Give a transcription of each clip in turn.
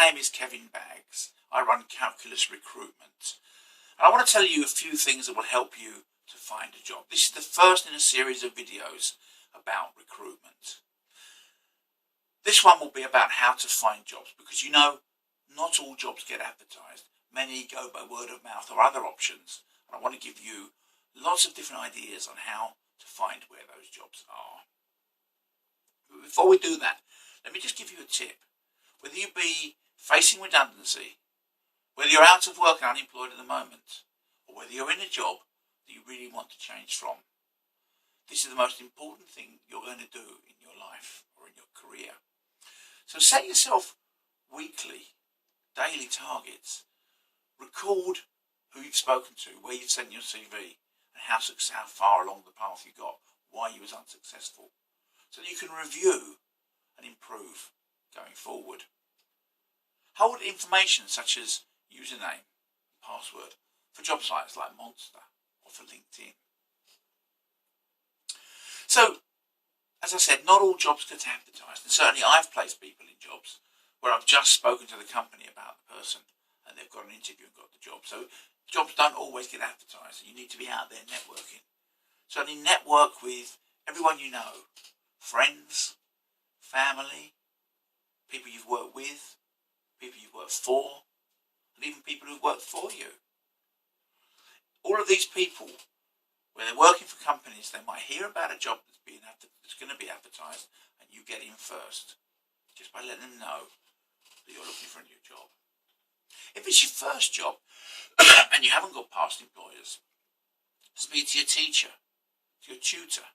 name is Kevin Baggs. I run Calculus Recruitment. And I want to tell you a few things that will help you to find a job. This is the first in a series of videos about recruitment. This one will be about how to find jobs, because you know, not all jobs get advertised. Many go by word of mouth or other options. And I want to give you lots of different ideas on how to find where those jobs are. But before we do that, let me just give you a tip. Whether you be facing redundancy, whether you're out of work and unemployed at the moment, or whether you're in a job that you really want to change from, this is the most important thing you're going to do in your life or in your career. So set yourself weekly, daily targets. Record who you've spoken to, where you've sent your CV, and how far along the path you got, why you was unsuccessful, so that you can review and improve going forward. Hold information such as username, password, for job sites like Monster or for LinkedIn. So, as I said, not all jobs get advertised, and certainly I've placed people in jobs where I've just spoken to the company about the person and they've got an interview and got the job. So jobs don't always get advertised, and you need to be out there networking. Certainly network with everyone you know, friends, family, people you've worked with, people you've worked for, and even people who've worked for you. All of these people, where they're working for companies, they might hear about a job that's going to be advertised, and you get in first, just by letting them know that you're looking for a new job. If it's your first job and you haven't got past employers, speak to your teacher, to your tutor,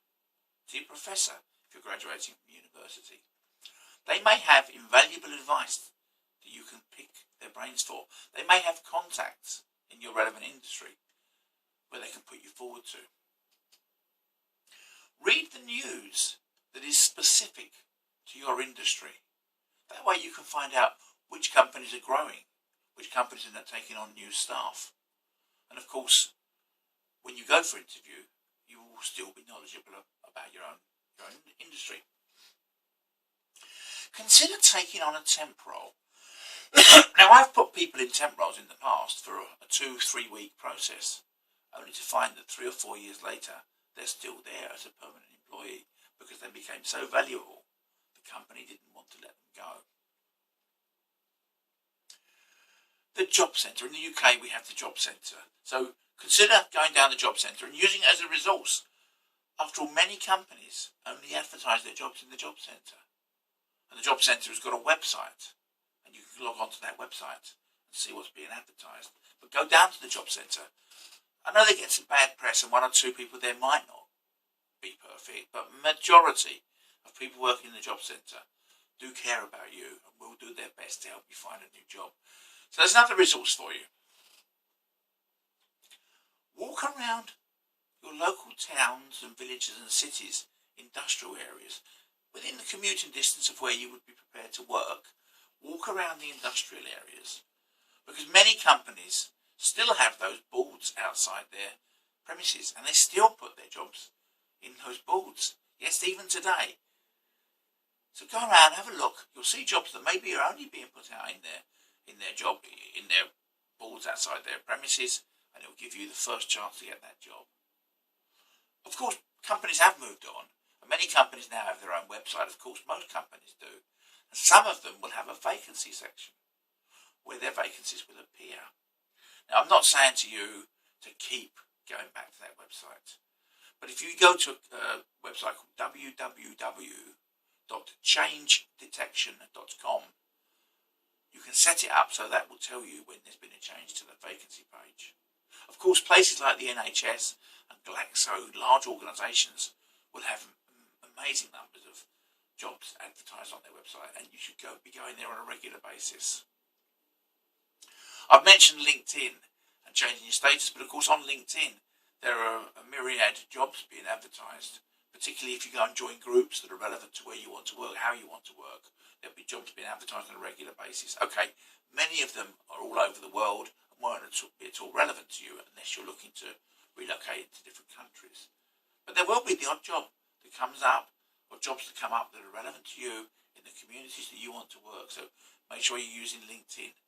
to your professor if you're graduating from university. They may have invaluable advice that you can pick their brains for. They may have contacts in your relevant industry where they can put you forward to. Read the news that is specific to your industry. That way you can find out which companies are growing, which companies are taking on new staff. And of course, when you go for interview, you will still be knowledgeable about your own industry. Consider taking on a temp role. Now, I've put people in temp roles in the past for a 2-3 week process, only to find that 3 or 4 years later, they're still there as a permanent employee because they became so valuable, the company didn't want to let them go. The job centre. In the UK, we have the job centre. So consider going down the job centre and using it as a resource. After all, many companies only advertise their jobs in the job centre. And the job centre has got a website. And you can log on to that website and see what's being advertised. But go down to the job centre. I know they get some bad press, and 1 or 2 people there might not be perfect. But majority of people working in the job centre do care about you and will do their best to help you find a new job. So there's another resource for you. Walk around your local towns and villages and cities, industrial areas, within the commuting distance of where you would be prepared to work. Walk around the industrial areas, because many companies still have those boards outside their premises, and they still put their jobs in those boards. Yes, even today. So go around, have a look. You'll see jobs that maybe are only being put out in their boards outside their premises, and it will give you the first chance to get that job. Of course, companies have moved on, and many companies now have their own website. Of course, most companies do. And some of them will have a vacancy section where their vacancies will appear. Now, I'm not saying to you to keep going back to that website, but if you go to a website called www.changedetection.com, you can set it up so that will tell you when there's been a change to the vacancy page. Of course, places like the NHS and Glaxo, large organisations, will have amazing numbers of jobs advertised on their website, and you should be going there on a regular basis. I've mentioned LinkedIn and changing your status, but of course on LinkedIn there are a myriad jobs being advertised, particularly if you go and join groups that are relevant to where you want to work, how you want to work. There'll be jobs being advertised on a regular basis. Okay, many of them are all over the world and won't be at all relevant to you unless you're looking to relocate to different countries. But there will be the odd job that comes up, or jobs that come up that are relevant to you in in the communities that you want to work. So make sure you're using LinkedIn.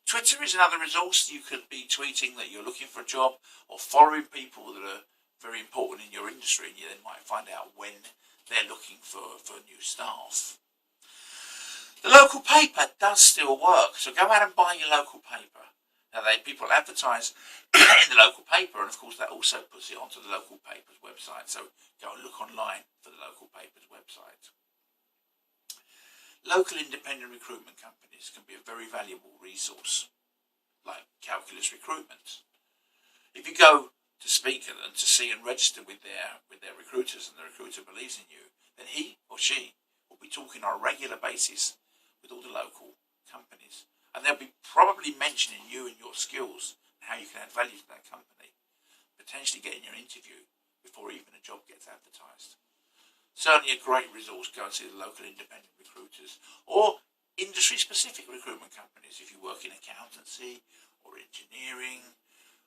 Twitter is another resource. You could be tweeting that you're looking for a job or following people that are very important in your industry, and you then might find out when they're looking for new staff. The local paper does still work, so go out and buy your local paper. Now, people advertise in the local paper, and of course that also puts it onto the local paper's website. So go and look online for the local paper's website. Local independent recruitment companies can be a very valuable resource, like Calculus Recruitment. If you go to speak and to see and register with their recruiters, and the recruiter believes in you, then he or she will be talking on a regular basis with all the local companies. And they'll be probably mentioning you and your skills and how you can add value to that company, potentially getting your interview before even a job gets advertised. Certainly a great resource. Go and see the local independent recruiters or industry-specific recruitment companies. If you work in accountancy or engineering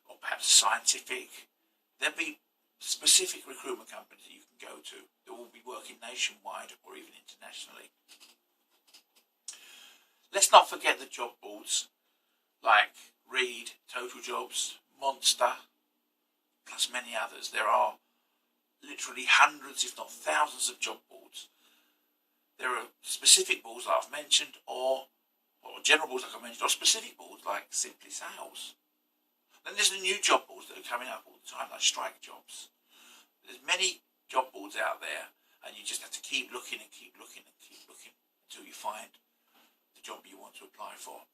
or perhaps scientific, there'll be specific recruitment companies that you can go to that will be working nationwide or even internationally. Let's not forget the job boards like Reed, Total Jobs, Monster, plus many others. There are literally hundreds, if not thousands, of job boards. There are specific boards like I've mentioned, or general boards like I mentioned, or specific boards like Simply Sales. Then there's the new job boards that are coming up all the time, like Strike Jobs. There's many job boards out there, and you just have to keep looking and keep looking and keep looking until you find the job you want to apply for.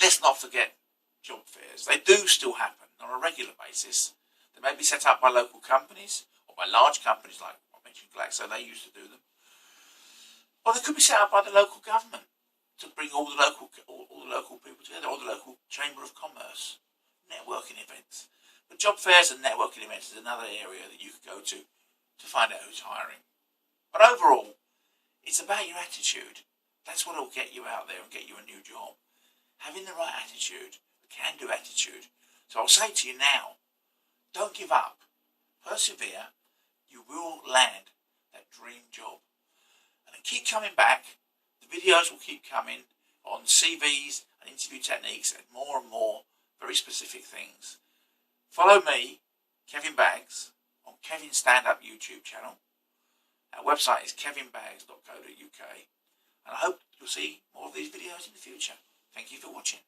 Let's not forget job fairs. They do still happen on a regular basis. They may be set up by local companies or by large companies like I mentioned Glaxo, they used to do them. Or they could be set up by the local government to bring all the local people together, or the local Chamber of Commerce, networking events. But job fairs and networking events is another area that you could go to find out who's hiring. But overall, it's about your attitude. That's what will get you out there and get you a new job. Having the right attitude, a can-do attitude. So I'll say to you now, don't give up. Persevere. You will land that dream job. And then keep coming back. The videos will keep coming on CVs and interview techniques and more very specific things. Follow me, Kevin Baggs, on Kevin's Stand Up YouTube channel. Our website is kevinbags.co.uk, and I hope you'll see more of these videos in the future. Thank you for watching.